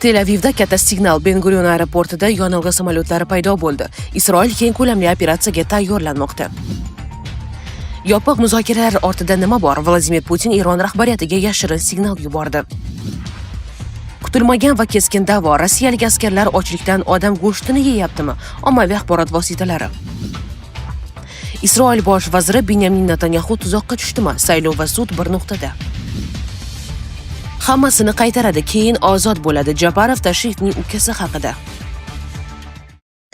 Tel Avivda katta signal Ben Gurion aeroportida yonilg'i samolyotlari paydo bo'ldi. Isroil keng ko'lamli operatsiyaga tayyorlanmoqda. Yopiq muzokaralar ortida nima bor? Vladimir Putin Eron rahbariyatiga yashirin signal yubordi. Kutilmagan va keskin da'vo. Rossiyalik askarlar ochlikdan odam go'shtini yeyaptimi? Ommaviy axborot vositalari. Isroil bosh vaziri Benyamin Netanyahu tuzoqqa tushdimi? Saylov va sud bir nuqtada. Hammasini qaytaradi, keyin ozod bo'ladi. Japarov Tashrifning ukasi haqida.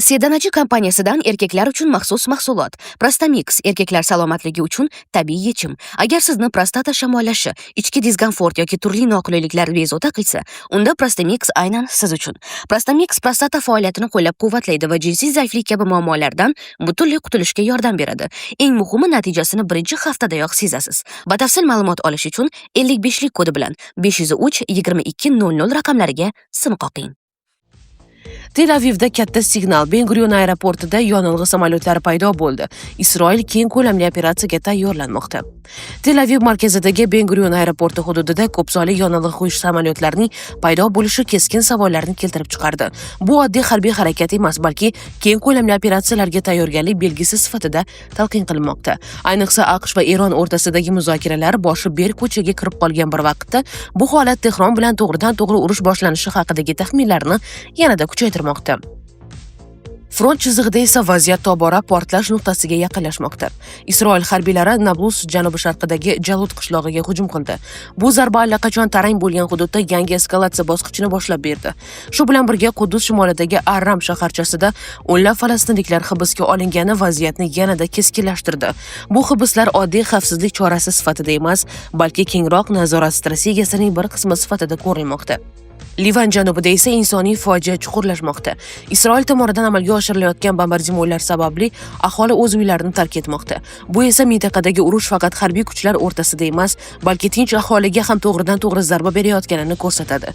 Sedanachi kompaniyasidan erkaklar uchun maxsus mahsulot. Prostamix erkaklar salomatligi uchun tabiiy yechim. Agar sizni prostata shamollashi, ichki diskomfort yoki turli noqulayliklar bezovta qilsa, unda Prostamix aynan siz uchun. Prostamix prostata faoliyatini qo'llab-quvvatlaydi va jinsiy zaiflik kabi muammolardan butunlay qutulishga yordam beradi. Eng muhimi, natijasini birinchi haftadayoq sezasiz. Batafsil ma'lumot olish uchun 55lik kodi bilan 503 2200 raqamlariga sim qoqing. Tel Avivda katta signal Ben Gurion aeroportida yonilg'i samolyotlari paydo bo'ldi. Isroil keng ko'lamli operatsiyaga tayyorlanmoqda. Tel Aviv markazidagi Ben Gurion aeroporti hududida ko'p sonli yonilg'i quyish samolyotlarining paydo bo'lishi keskin savollarni keltirib chiqardi. Bu oddiy harbiy harakat emas, balki keng ko'lamli operatsiyalarga tayyorgarlik belgisi sifatida talqin qilinmoqda. Ayniqsa AQSh va Eron o'rtasidagi muzokaralar boshi berk ko'chaga kirib qolgan bir vaqtda bu holat Tehron bilan to'g'ridan-to'g'ri urush boshlanishi haqidagi taxminlarni yanada kuchaytirmoqda. Front chizig'ida esa vaziyat tobora portlash nuqtasiga yaqinlashmoqda. Isroil harbiylari Nablus janubi-sharqidagi Jalud qishlog'iga hujum qildi. Bu zarba allaqachon tarang bo'lgan hududda yangi eskalatsiya bosqichini boshlab berdi. Shu bilan birga Quddus shimolidagi Arram shaharchasida o'nlab falastinliklar hibsga olingani vaziyatni yanada keskinlashtirdi. Bu hibslar oddiy xavfsizlik chorasi sifatida emas, balki kengroq nazorat strategiyasining bir qismi sifatida ko'rilmoqda. Livan janubida esa insoniy fojia chuqurlashmoqda. Isroil tomonidan amalga oshirilayotgan bombardimonlar sababli aholi o'z uylarini tark etmoqda. Bu esa mintaqadagi urush faqat harbiy kuchlar o'rtasida emas, balki tinch aholiga ham to'g'ridan-to'g'ri zarba berayotganini ko'rsatadi.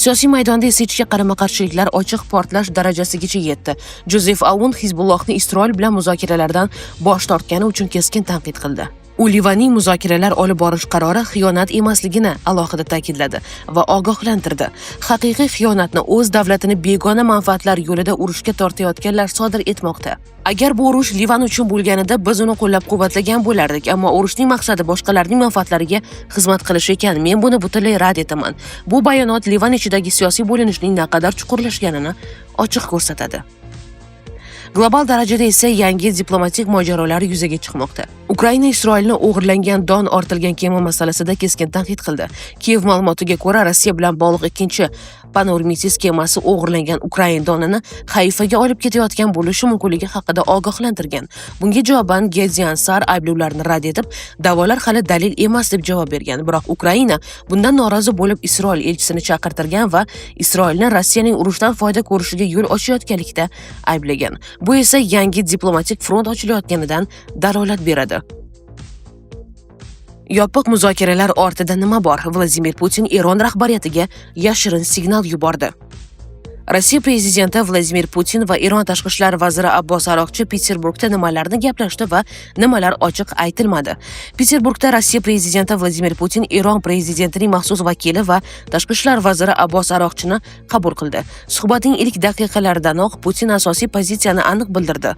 Siyosiy maydonda esa ichki qarama-qarshiliklar ochiq portlash darajasigacha yetdi. Jozef Aoun Hizbullohni Isroil bilan muzokaralardan bosh tortgani uchun keskin tanqid qildi. U Livanning muzokaralar olib borish qarori xiyonat emasligini alohida ta'kidladi va ogohlantirdi. Haqiqiy xiyonatni o'z davlatini begona manfaatlar yo'lida urushga tortayotganlar sodir etmoqda. Agar bu urush Livan uchun bo'lganida biz uni qo'llab-quvvatlagan bo'lardik, ammo urushning maqsadi boshqalarning manfaatlariga xizmat qilish ekan. Men buni butunlay rad etaman. Bu bayonot Livan ichidagi siyosiy bo'linishning naqadar chuqurlashganini ochiq ko'rsatadi. Global darajada esa yangi diplomatik mojarolar yuzaga chiqmoqda. Ukraina Isroilni o'g'irlangan don ortilgan kema masalasida keskin tanqid qildi. Kiyev ma'lumotiga ko'ra, Rossiya bilan bog'liq ikkinchi Panormitis kemasi o'g'irlangan Ukraina donini Hayfaga olib ketayotgan bo'lishi mumkinligi haqida ogohlantirgan. Bunga javoban Gezian Sar ayblovlarni rad etib, da'volar hali dalil emas deb javob bergan. Biroq Ukraina bundan norozi bo'lib Isroil elchisini chaqirtirgan va Isroilni Rossiyaning urushdan foyda ko'rishiga yo'l ochayotganlikda ayblagan. Bu esa yangi diplomatik front ochilayotganidan dalolat beradi. Yopiq muzokaralar ortida nima bor? Vladimir Putin Eron rahbariyatiga yashirin signal yubordi. Rossiya prezidenti Vladimir Putin va Eron tashqi ishlar vaziri Abbos Aroqchi Peterburgda nimalarni gaplashdi va nimalar ochiq aytilmadi. Peterburgda Rossiya prezidenti Vladimir Putin Eron prezidentining maxsus vakili va tashqi ishlar vaziri Abbos Aroqchini qabul qildi. Suhbatning ilk daqiqalaridanoq Putin asosiy pozitsiyani aniq bildirdi.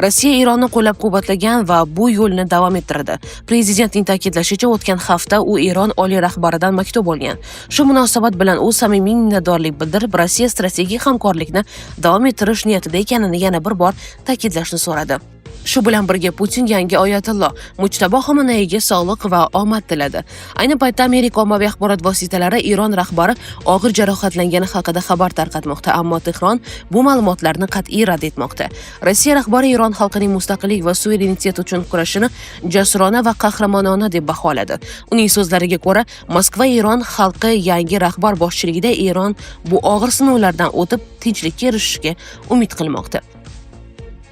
Rossiya Eronni qo'llab-quvvatlagan va bu yo'lni davom ettirdi. Prezidentning ta'kidlashicha, o'tgan hafta u Eron oliy rahbaridan maktub olgan. Shu munosabat bilan u samimiy minnatdorlik bildirib, Rossiya strategik hamkorlikni davom ettirish niyatida ekanini yana bir bor ta'kidlashni so'radi. Shu bilan birga Putin yangi oyatullo Mujtabo Xomeneyga sog'liq va omad tiladi. Ayni paytda Amerika ommaviy axborot vositalari Eron rahbari og'ir jarohatlangani haqida xabar tarqatmoqda, ammo Tehron bu ma'lumotlarni qat'iy rad etmoqda. Rossiya rahbari Eron xalqining mustaqillik va suverenitet uchun kurashini jasurona va qahramonona deb baholadi. Uning so'zlariga ko'ra, Moskva Eron xalqi yangi rahbar boshchiligida Eron bu og'ir sinovlardan o'tib tinchlikka erishishga umid qilmoqda.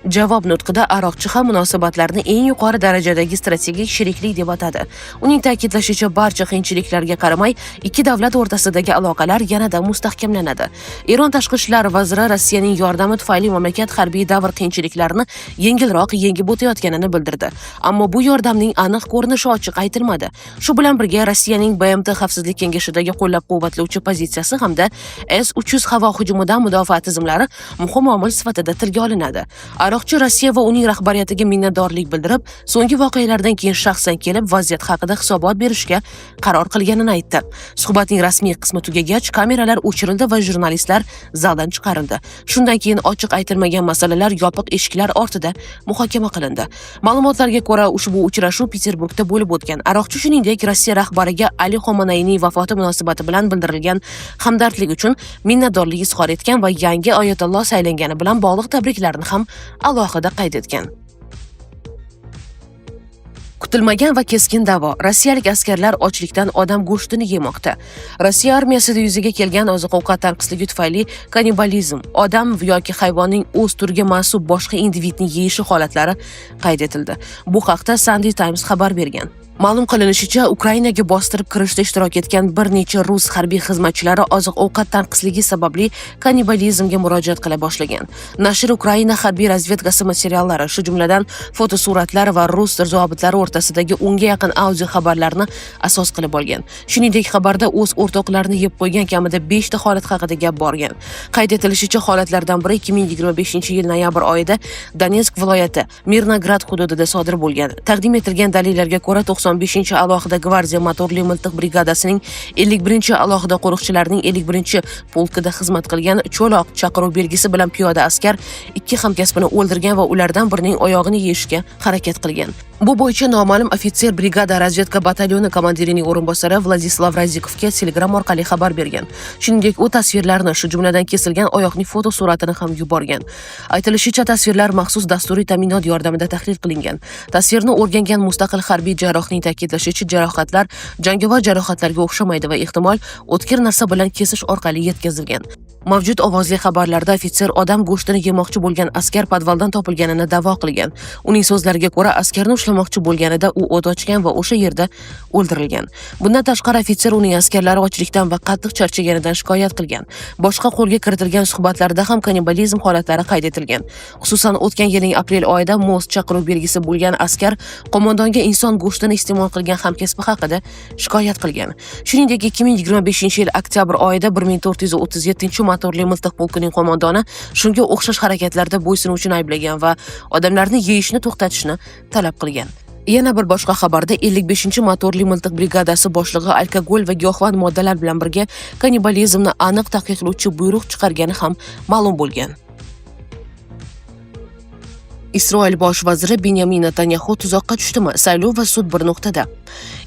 Javob nutqida aroqchi ham munosabatlarni eng yuqori darajadagi strategik sheriklik deb atadi. Uning ta'kidlashicha, barcha qiyinchiliklarga qaramay, ikki davlat o'rtasidagi aloqalar yanada mustahkamlanadi. Eron tashqi ishlar vaziri Rossiyaning yordami tufayli mamlakat harbiy davr qiyinchiliklarini yengilroq yengib o'tayotganini bildirdi. Ammo bu yordamning aniq ko'rinishi ochiq aytilmadi. Shu bilan birga Rossiyaning BMT Xavfsizlik kengashidagi qo'llab-quvvatlovchi pozitsiyasi hamda S-300 havo hujumidan mudofaa tizimlari muhim omil sifatida tilga olinadi. Aroqchi Rossiya va uning rahbariyatiga minnatdorlik bildirib, so'nggi voqealardan keyin shaxsan kelib vaziyat haqida hisobot berishga qaror qilganini aytdi. Suhbatning rasmiy qismi tugagach, kameralar o'chirildi va jurnalistlar zaldan chiqarildi. Shundan keyin ochiq aytilmagan masalalar yopiq eshiklar ortida muhokama qilindi. Ma'lumotlarga ko'ra, ushbu uchrashuv Peterburgda bo'lib o'tgan. Aroqchi shuningdek Rossiya rahbariga Ali Xomanayning vafoti munosabati bilan bildirilgan hamdardlik uchun minnatdorlik izhor etgan va yangi oyatulloh saylangani bilan bog'liq tabriklarni ham alohida qayd etgan. Kutilmagan va keskin da'vo. Rossiyalik askarlar ochlikdan odam go'shtini yemoqda. Rossiya armiyasida yuzaga kelgan oziq-ovqat tanqisligi tufayli kannibalizm, odam yoki hayvonning o'z turiga mansub boshqa individni yeyishi holatlari qayd etildi. Bu haqda Sunday Times xabar bergan. Ma'lum qilinishicha, Ukrainaga bostirib kirishda ishtirok etgan bir necha rus harbiy xizmatchilari oziq-ovqat tanqisligi sababli kannibalizmga murojaat qila boshlagan. Nashr Ukraina harbiy razvedkasi materiallari, shu jumladan fotosuratlar va rus zobitlari o'rtasidagi unga yaqin audio xabarlarni asos qilib olgan. Shuningdek, xabarda o'z o'rtoqlarini yeb qo'ygan kamida 5 ta holat haqida gap borgan. Qayd etilishicha, holatlardan biri 2025-yil noyabr oyida Donetsk viloyati Mirnograd hududida sodir bo'lgan. Taqdim etilgan dalillarga ko'ra 95 alohida gvardiya motorli miltiq brigadasining 51 alohida qo'riqchilarning 51 polkida xizmat qilgan cho'loq chaqiruv belgisi bilan piyoda askar ikki hamkasbini o'ldirgan va ulardan birining oyog'ini yeyishga harakat qilgan. Bu bo'yicha noma'lum ofitser brigada razvedka batalyoni komandirining o'rinbosari Vladislav Razikovga Telegram orqali xabar bergan. Shuningdek, u tasvirlarni, shu jumladan kesilgan oyoqning fotosuratini ham yuborgan. Aytilishicha, tasvirlar maxsus dasturiy ta'minot yordamida tahlil qilingan. Tasvirni o'rgangan mustaqil harbiy jarrohning ta'kidlashicha, jarohatlar jangovar jarohatlarga o'xshamaydi va ehtimol o'tkir narsa bilan kesish orqali yetkazilgan. Mavjud ovozli xabarlarda ofitser odam go'shtini yemoqchi bo'lgan askar podvaldan topilganini da'vo qilgan. Uning so'zlariga ko'ra, askarni ushlamoqchi bo'lganida u o't ochgan va o'sha yerda o'ldirilgan. Bundan tashqari, ofitser uning askarlari ochlikdan va qattiq charchaganidan shikoyat qilgan. Boshqa qo'lga kiritilgan suhbatlarda ham kannibalizm holatlari qayd etilgan. Xususan, o'tgan yilning aprel oyida most chaqiruv belgisi bo'lgan askar qo'mondonga inson go'shtini iste'mol qilgan hamkasbi haqida shikoyat qilgan. Shuningdek, 2025-yil oktyabr oyida 1437 motorli miltiq polkining qo'mondoni shunga o'xshash harakatlarda bo'ysunuvchini ayblagan va odamlarni yeyishni to'xtatishni talab qilgan. Yana bir boshqa xabarda 55-motorli miltiq brigadasi boshlig'i alkogol va giyohvand moddalar bilan birga kannibalizmni aniq taqiqlovchi buyruq chiqargani ham ma'lum bo'lgan. Isroil bosh vaziri Benyamin Netanyahu tuzoqqa tushdimi? Saylov va sud bir nuqtada.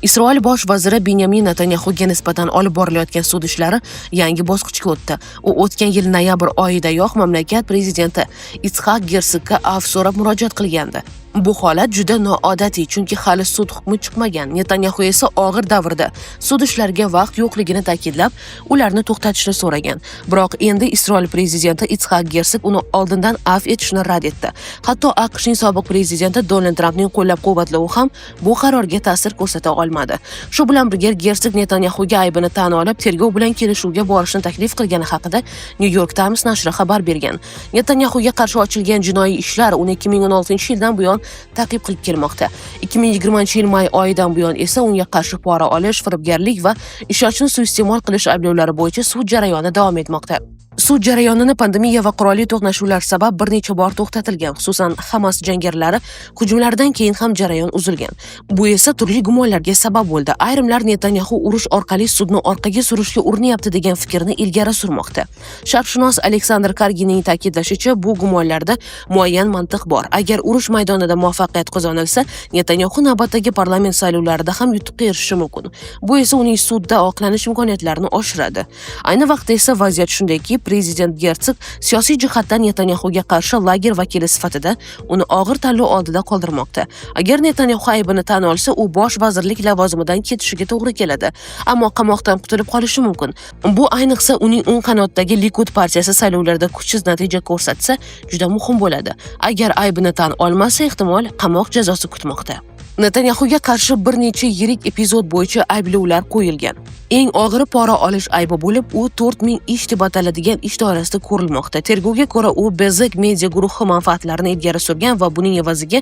Isroil bosh vaziri Benyamin Netanyahuga nisbatan olib borilayotgan sud ishlari yangi bosqichga o'tdi. U o'tgan yil noyabr oyidayoq mamlakat prezidenti Itzhak Herzogga afv so'rab murojaat qilgandi. Bu holat juda noodatiy, chunki hali sud hukmi chiqmagan. Netanyahu esa og'ir davrda sud ishlariga vaqt yo'qligini ta'kidlab, ularni to'xtatishni so'ragan. Biroq endi Isroil prezidenti Itzhak Herzog uni oldindan afv etishni rad etdi. Hatto AQShning sobiq prezidenti Donald Trampning qo'llab-quvvatlovi ham bu qarorga ta'sir ko'rsata olmadi. Shu bilan birga Herzog Netanyahuga aybini tan olib, tergov bilan kelishuvga borishni taklif qilgani haqida New York Times nashri xabar bergan. Netanyahuga qarshi ochilgan jinoiy ishlar uni 2016-yildan buyon ta'qib qilib kelmoqda. 2020-yil may oyidan buyon esa unga qarshi pora olish, firibgarlik va ishonchni suiiste'mol qilish ayblovlari bo'yicha sud jarayoni davom etmoqda. Sud jarayonini pandemiya va qurolli to'qnashuvlar sabab bir necha bor to'xtatilgan. Xususan, Hamas jangarilari hujumlaridan keyin ham jarayon uzilgan. Bu esa turli gumonlarga sabab bo'ldi. Ayrimlar Netanyahu urush orqali sudni orqaga surishga urinyapti degan fikrni ilgari surmoqda. Sharqshunos Aleksandr Karginning ta'kidlashicha, bu gumonlarda muayyan mantiq bor. Agar urush maydonida muvaffaqiyat qozonilsa, Netanyahu navbatdagi parlament saylovlarida ham yutuqqa erishishi mumkin. Bu esa uning sudda oqlanish imkoniyatlarini oshiradi. Ayni vaqtda esa vaziyat shundayki, prezident Gersog siyosiy jihatdan Netanyahuga qarshi lager vakili sifatida uni og'ir tanlov oldida qoldirmoqda. Agar Netanyahu aybini tan olsa, u bosh vazirlik lavozimidan ketishiga to'g'ri keladi, ammo qamoqdan qutulib qolishi mumkin. Bu ayniqsa uning o'ng qanotdagi Likud partiyasi saylovlarda kuchsiz natija ko'rsatsa, juda muhim bo'ladi. Agar aybini tan olmasa, ehtimol qamoq jazosi kutmoqda. Netanyahuga qarshi bir necha yirik epizod bo'yicha ayblovlar qo'yilgan. Eng og'iri pora olish aybi bo'lib, u 4000 ish deb ataladigan ish doirasida ko'rilmoqda. Tergovga ko'ra, u Bezek media guruhi manfaatlarini ilgari surgan va buning evaziga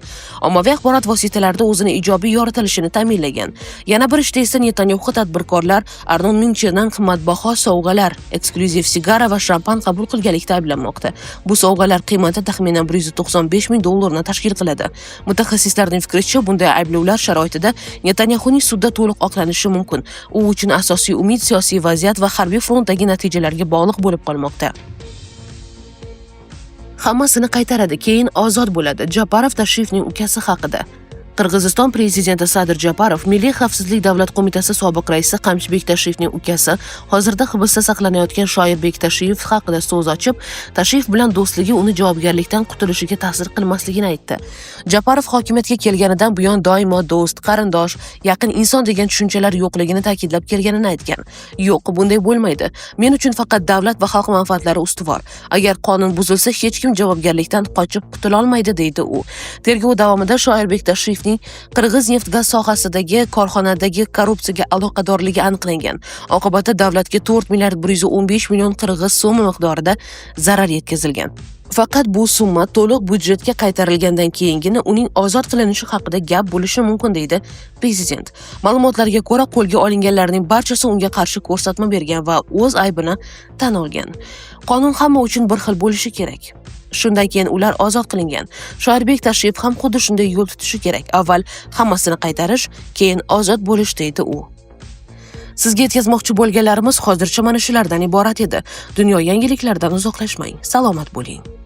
ommaviy axborot vositalarida o'zini ijobiy yoritilishini ta'minlagan. Yana bir ishda esa Netanyahu tadbirkorlar Arnon Mincherdan qimmatbaho sovg'alar, eksklyuziv sigara va shampan qabul qilganlikda ayblanmoqda. Bu sovg'alar qiymati taxminan $195,000 tashkil qiladi. Mutaxassislarning fikricha, bunday ayblovlar sharoitida Netanyahuning sudda to'liq oqlanishi mumkin. U uchun asosiy umid siyosiy vaziyat va harbiy frontdagi natijalarga bog'liq bo'lib qolmoqda. Hammasini qaytaradi, keyin ozod bo'ladi. Japarov tashrifning ukasi haqida. Qirg'iziston prezidenti Sadir Japarov Milliy xavfsizlik davlat qo'mitasi sobiq raisi Qamchibek Tashrifning ukasi hozirda hibsda saqlanayotgan Shoirbek Tashrif haqida so'z ochib, Tashrif bilan do'stligi uni javobgarlikdan qutulishiga ta'sir qilmasligini aytdi. Japarov hokimiyatga kelganidan buyon doimo do'st, qarindosh, yaqin inson degan tushunchalar yo'qligini ta'kidlab kelganini aytgan. Yo'q, bunday bo'lmaydi. Men uchun faqat davlat va xalq manfaatlari ustuvor. Agar qonun buzilsa, hech kim javobgarlikdan qochib qutula olmaydi, deydi u. Tergov davomida Shoirbek Tashrif Qirg'iz neft-gaz sohasidagi korxonadagi korrupsiyaga aloqadorligi aniqlangan. Oqibatda davlatga 4,115 million qirg'iz so'mi miqdorida zarar yetkazilgan. Faqat bu summa to'liq byudjetga qaytarilgandan keyingina uning ozod qilinishi haqida gap bo'lishi mumkin, deydi prezident. Ma'lumotlarga ko'ra, qo'lga olinganlarning barchasi unga qarshi ko'rsatma bergan va o'z aybini tan olgan. Qonun hamma uchun bir xil bo'lishi kerak. Shundan keyin ular ozod qilingan. Shoirbek Tashrif ham xuddi shunday yo'l tutishi kerak. Avval hammasini qaytarish, keyin ozod bo'lish, deydi u. Sizga yetkazmoqchi bo'lganlarimiz hozircha mana shulardan iborat edi. Dunyo yangiliklaridan uzoqlashmang. Salomat bo'ling.